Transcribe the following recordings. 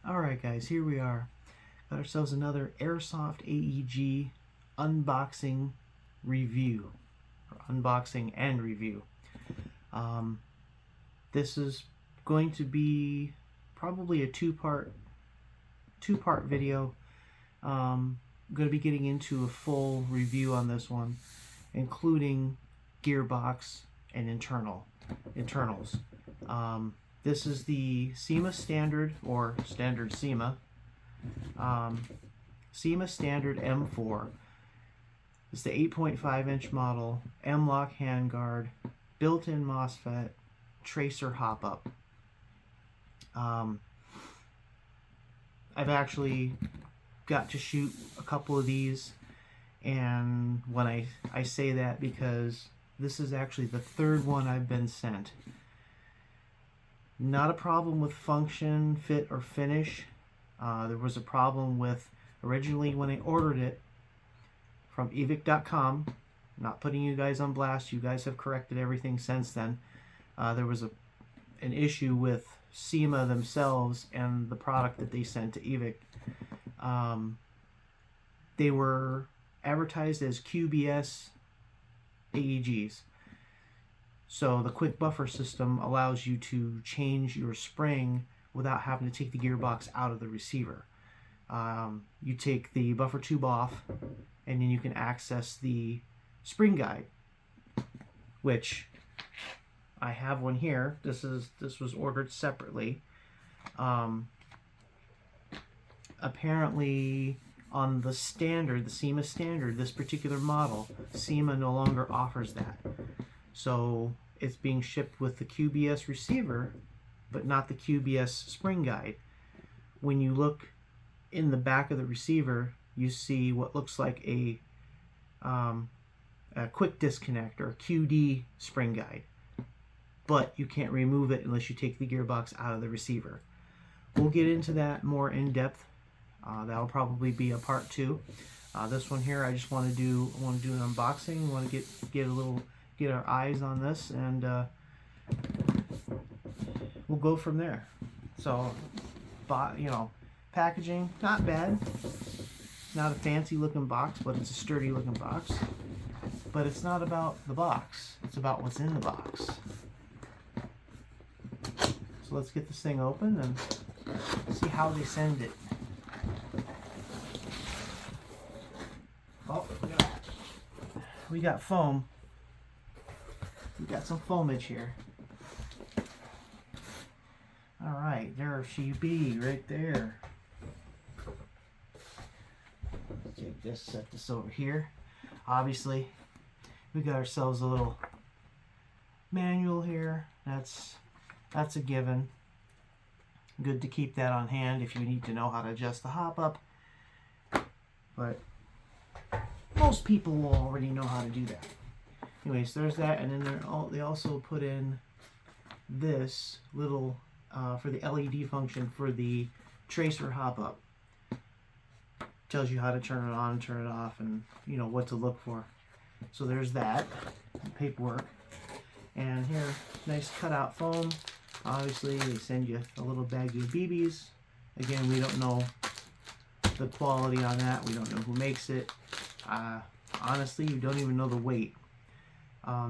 Alright guys, here we are. Got ourselves another Airsoft AEG unboxing review. Or unboxing and review. This is going to be probably a two-part video. I'm going to be getting into a full review on this one, including gearbox and internals. This is the CYMA standard, or standard CYMA. CYMA standard M4. It's the 8.5 inch model, M-lock handguard, built-in Mosfet, tracer hop-up. I've actually got to shoot a couple of these, and when I say that because this is actually the third one I've been sent. Not a problem with function, fit, or finish. There was a problem with, originally when I ordered it from evic.com, not putting you guys on blast, you guys have corrected everything since then. There was an issue with CYMA themselves and the product that they sent to evic. They were advertised as QBS AEGs. So the quick buffer system allows you to change your spring without having to take the gearbox out of the receiver. You take the buffer tube off, and then you can access the spring guide, which I have one here. This was ordered separately. Apparently on the standard, the CYMA standard, this particular model, CYMA no longer offers that. So it's being shipped with the QBS receiver, but not the QBS spring guide. When you look in the back of the receiver, you see what looks like a quick disconnect, or QD spring guide. But you can't remove it unless you take the gearbox out of the receiver. We'll get into that more in depth. That'll probably be a part 2. This one here, I just want to do an unboxing. Want to get our eyes on this, and we'll go from there. So, packaging, not bad. Not a fancy looking box, but it's a sturdy looking box. But it's not about the box, it's about what's in the box. So let's get this thing open and see how they send it. Oh, we got foam. We got some foamage here. Alright, there she be, right there. Let's take this, set this over here. Obviously, we got ourselves a little manual here. That's a given. Good to keep that on hand if you need to know how to adjust the hop-up. But most people will already know how to do that. Anyways, there's that, and then they also put in this little for the LED function for the tracer hop-up. Tells you how to turn it on, turn it off, and what to look for. So there's that paperwork, and here, nice cutout foam. Obviously, they send you a little baggie of BBs. Again, we don't know the quality on that. We don't know who makes it. Honestly, you don't even know the weight.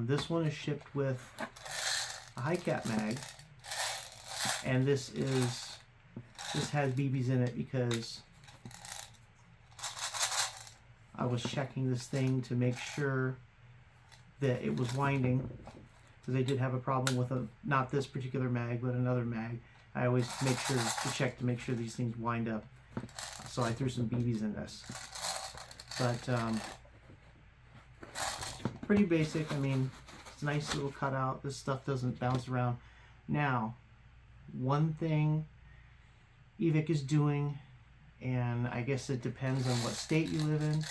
This one is shipped with a high cap mag, and this has BBs in it because I was checking this thing to make sure that it was winding, because I did have a problem with not this particular mag, but another mag. I always make sure to check to make sure these things wind up. So I threw some BBs in this. But pretty basic. I mean, it's a nice little cutout. This stuff doesn't bounce around. Now, one thing evic is doing, and I guess it depends on what state you live in.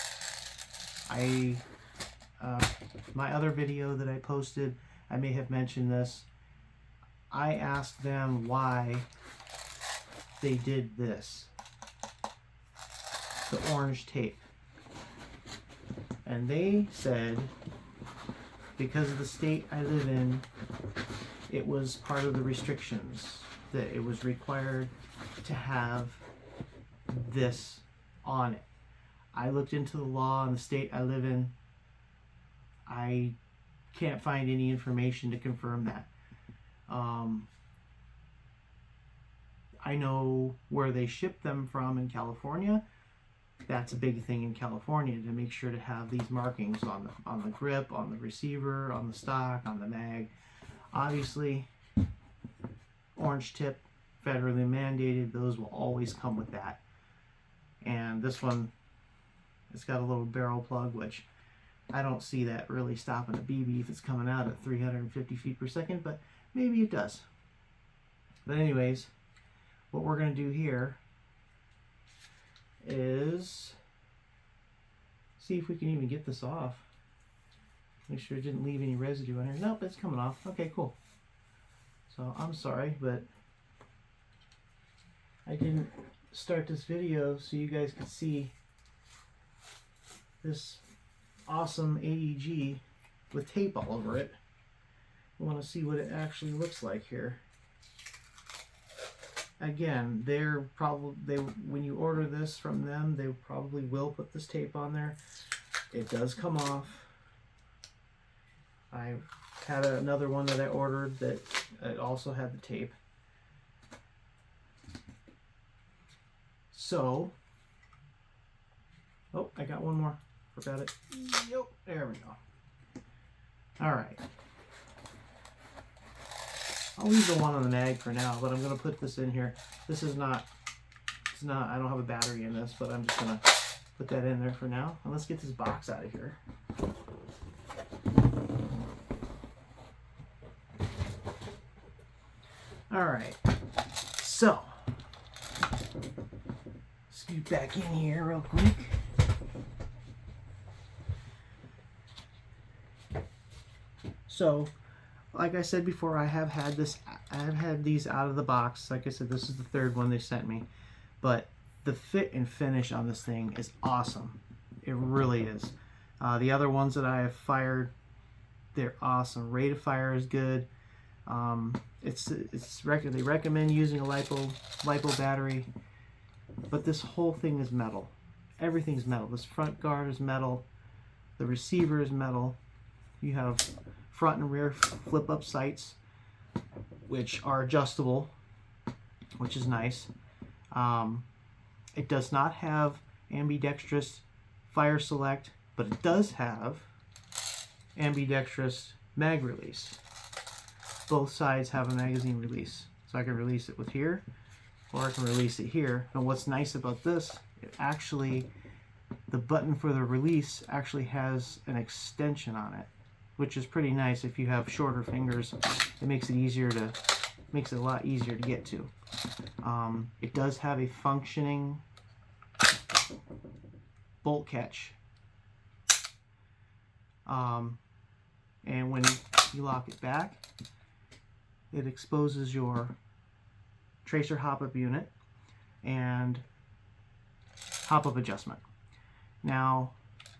My other video that I posted, I may have mentioned this. I asked them why they did this, the orange tape, and they said because of the state I live in, it was part of the restrictions, that it was required to have this on it. I looked into the law in the state I live in. I can't find any information to confirm that. I know where they ship them from in California. That's a big thing in California, to make sure to have these markings on the grip, on the receiver, on the stock, on the mag. Obviously, orange tip, federally mandated, those will always come with that. And this one, it's got a little barrel plug, which I don't see that really stopping a BB if it's coming out at 350 feet per second, but maybe it does. But anyways, what we're going to do here is see if we can even get this off. Make sure it didn't leave any residue on here. Nope, it's coming off. Okay, cool. So I'm sorry, but I didn't start this video so you guys could see this awesome AEG with tape all over it. I want to see what it actually looks like here. Again, when you order this from them, they probably will put this tape on there. It does come off. I had another one that I ordered that it also had the tape. So, oh, I got one more. Forgot it. Yep, there we go. All right. I'll leave the one on the mag for now, but I'm going to put this in here. This is not, I don't have a battery in this, but I'm just going to put that in there for now. And let's get this box out of here. All right, so, scoot back in here real quick. So, like I said before, I have had these out of the box. Like I said, this is the third one they sent me. But the fit and finish on this thing is awesome. It really is. The other ones that I have fired, they're awesome. Rate of fire is good. They recommend using a lipo battery. But this whole thing is metal. Everything's metal. This front guard is metal. The receiver is metal. You have front and rear flip up sights, which are adjustable, which is nice. It does not have ambidextrous fire select, but it does have ambidextrous mag release. Both sides have a magazine release, so I can release it with here, or I can release it here. And what's nice about this, the button for the release actually has an extension on it, which is pretty nice. If you have shorter fingers, it makes it a lot easier to get to. It does have a functioning bolt catch, and when you lock it back, it exposes your tracer hop-up unit and hop-up adjustment. Now,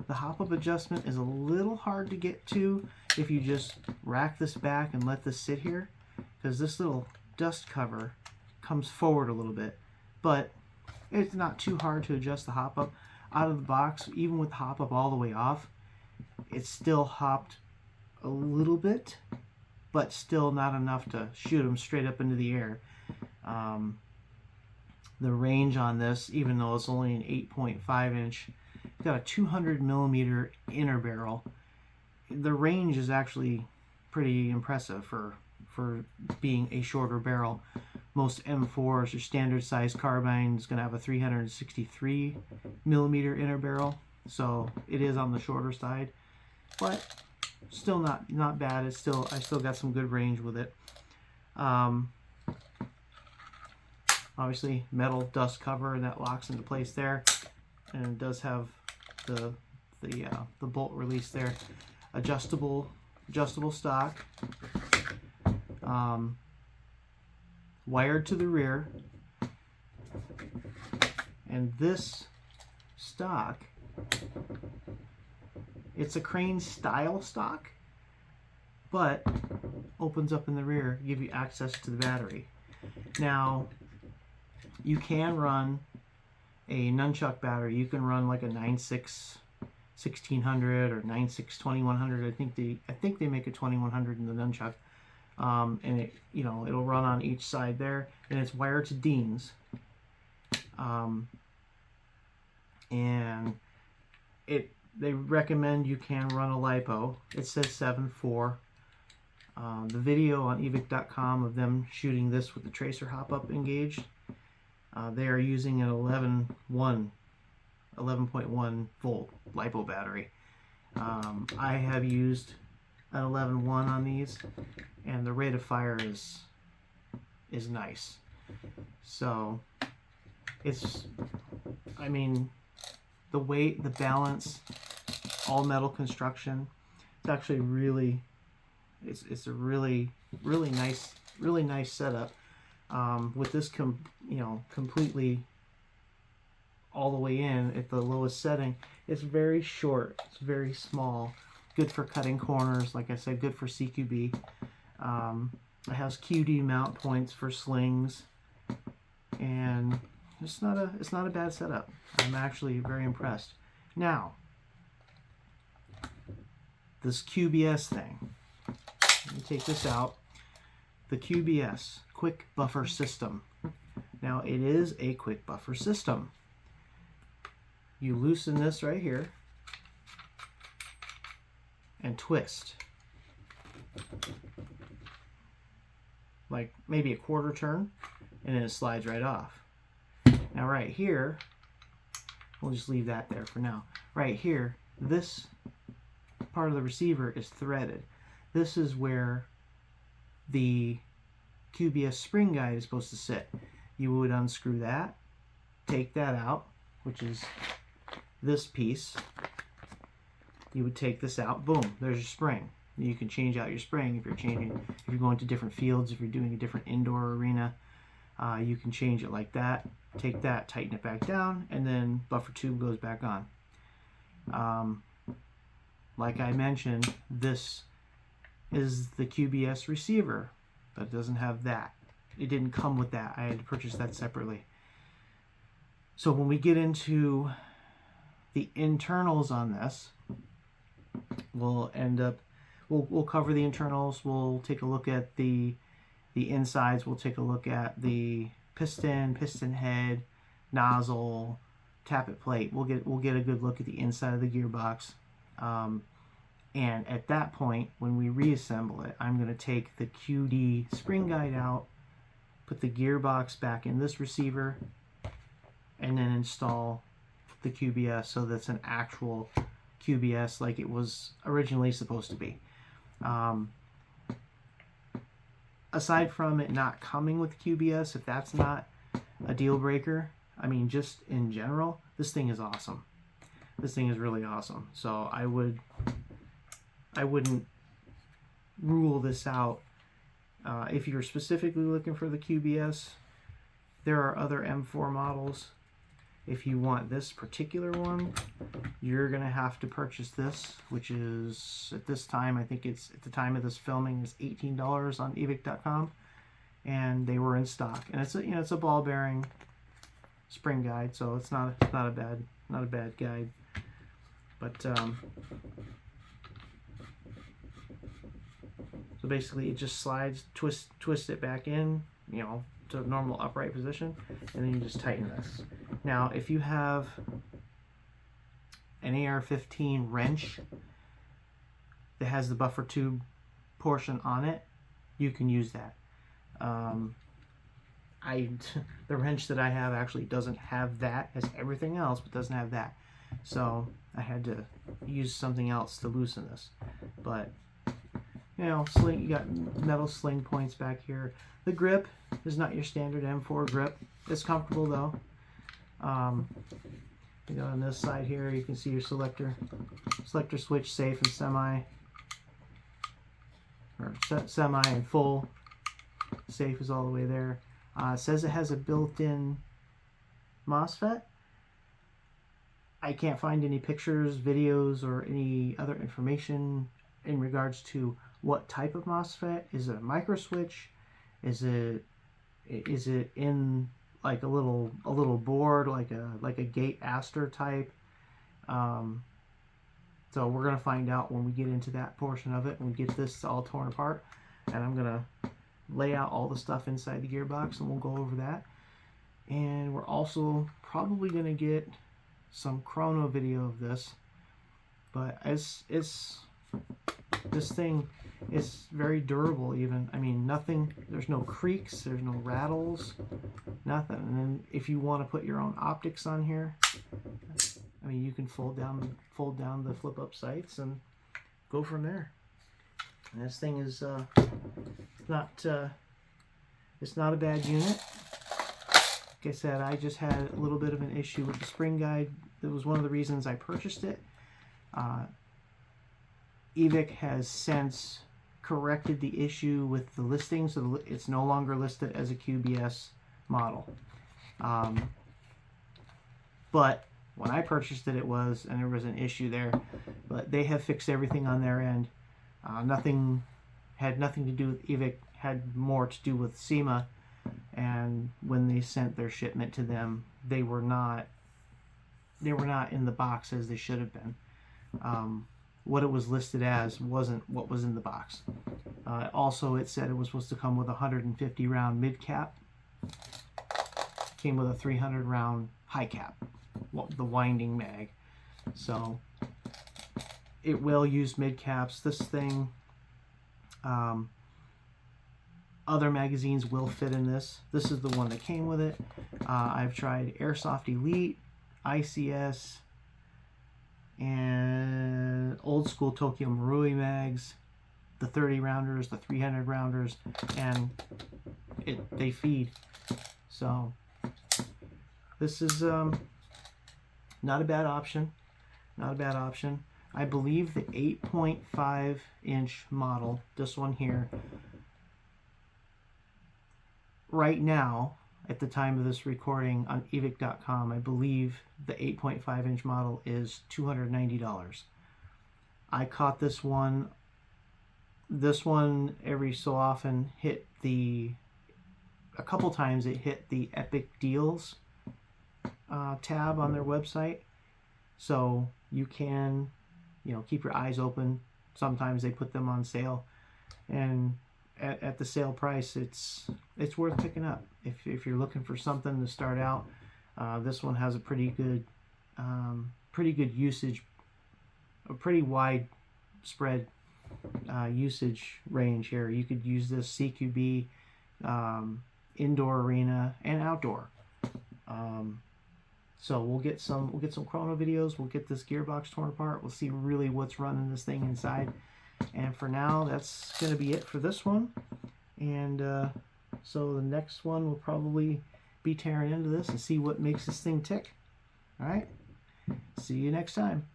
the hop-up adjustment is a little hard to get to if you just rack this back and let this sit here, because this little dust cover comes forward a little bit, but it's not too hard to adjust the hop-up. Out of the box, even with the hop-up all the way off, it's still hopped a little bit, but still not enough to shoot them straight up into the air. The range on this, even though it's only an 8.5 inch, it's got a 200 millimeter inner barrel. The range is actually pretty impressive for being a shorter barrel. Most M4s or standard size carbine is going to have a 363 millimeter inner barrel, so it is on the shorter side, but still not bad. I still got some good range with it. Obviously metal dust cover, and that locks into place there, and it does have the bolt release there. Adjustable stock, wired to the rear, and this stock, it's a crane style stock, but opens up in the rear to give you access to the battery. Now, you can run a nunchuck battery. You can run like a 9.6 1600 or 9.6 2100. I think they make a 2100 in the nunchuck, and it, you know, it'll run on each side there, and it's wired to Dean's, and they recommend you can run a LiPo. It says 7.4. The video on evic.com of them shooting this with the tracer hop-up engaged, they are using an 11.1 volt LiPo battery. I have used an 11.1 on these, and the rate of fire is nice. So it's, I mean, the weight, the balance, all metal construction. It's actually really, it's a really nice setup. With this completely all the way in at the lowest setting. It's very short, it's very small, good for cutting corners, like I said, good for CQB. It has QD mount points for slings, and it's not a bad setup. I'm actually very impressed. Now, this QBS thing, let me take this out. The QBS, Quick Buffer System. Now, it is a quick buffer system. You loosen this right here and twist, like maybe a quarter turn, and then it slides right off. Now right here, we'll just leave that there for now. Right here, this part of the receiver is threaded. This is where the QBS spring guide is supposed to sit. You would unscrew that, take that out, which is this piece. You would take this out, boom, there's your spring. You can change out your spring if you're going to different fields, if you're doing a different indoor arena. You can change it like that. Take that, tighten it back down, and then buffer tube goes back on. Like I mentioned, this is the QBS receiver, but it doesn't have that. It didn't come with that. I had to purchase that separately. So when we get into the internals on this, we'll cover the internals. We'll take a look at the insides. We'll take a look at the piston head, nozzle, tappet plate. We'll get a good look at the inside of the gearbox. And at that point, when we reassemble it, I'm going to take the QD spring guide out, put the gearbox back in this receiver, and then install the QBS so that's an actual QBS like it was originally supposed to be. Aside from it not coming with QBS, if that's not a deal breaker, I mean, just in general, this thing is awesome. This thing is really awesome. So I wouldn't rule this out. If you're specifically looking for the QBS, there are other M4 models. If you want this particular one, you're going to have to purchase this, which is, at this time, I think it's, at the time of this filming, is $18 on evic.com, and they were in stock. And it's a, it's a ball bearing spring guide, so it's not a bad guide. But so basically, it just slides, twist it back in, to a normal upright position, and then you just tighten this. Now, if you have an AR-15 wrench that has the buffer tube portion on it, you can use that. The wrench that I have actually doesn't have that, has everything else, but doesn't have that. So I had to use something else to loosen this. But you got metal sling points back here. The grip is not your standard M4 grip. It's comfortable though. On this side here, you can see your selector switch, safe and semi, or semi and full. Safe is all the way there. It says it has a built-in Mosfet. I can't find any pictures, videos, or any other information in regards to what type of Mosfet. Is it a micro switch? Is it in like a little board, like a gate Aster type. So we're gonna find out when we get into that portion of it, and we get this all torn apart. And I'm gonna lay out all the stuff inside the gearbox, and we'll go over that. And we're also probably gonna get some chrono video of this, but this thing is very durable. Even, I mean, nothing, there's no creaks, there's no rattles, nothing. And then if you want to put your own optics on here, I mean, you can fold down the flip up sights and go from there. And this thing is it's not a bad unit. Like I said, I just had a little bit of an issue with the spring guide. That was one of the reasons I purchased it. EVIC has since corrected the issue with the listing, so it's no longer listed as a QBS model. But when I purchased it, it was, and there was an issue there. But they have fixed everything on their end. Nothing had nothing to do with EVIC, had more to do with CYMA. And when they sent their shipment to them, they were not in the box as they should have been. What it was listed as wasn't what was in the box. Also, it said it was supposed to come with a 150 round mid cap. Came with a 300 round high cap, the winding mag. So it will use mid caps. This thing, other magazines will fit in this. This is the one that came with it. I've tried Airsoft Elite, ICS, and old school Tokyo Marui mags, the 30 rounders, the 300 rounders, and they feed. So this is not a bad option. Not a bad option. I believe the 8.5 inch model, this one here, right now, at the time of this recording on evic.com, I believe the 8.5 inch model is $290. I caught this one. This one every so often hit a couple times it hit the Epic Deals tab on their website. So you can, keep your eyes open. Sometimes they put them on sale, and at the sale price, it's worth picking up. If you're looking for something to start out, this one has a pretty good usage, a pretty wide spread usage range here. You could use this CQB, indoor arena, and outdoor. So we'll get some chrono videos. We'll get this gearbox torn apart. We'll see really what's running this thing inside. And for now, that's going to be it for this one. And so the next one will probably be tearing into this and see what makes this thing tick. All right. See you next time.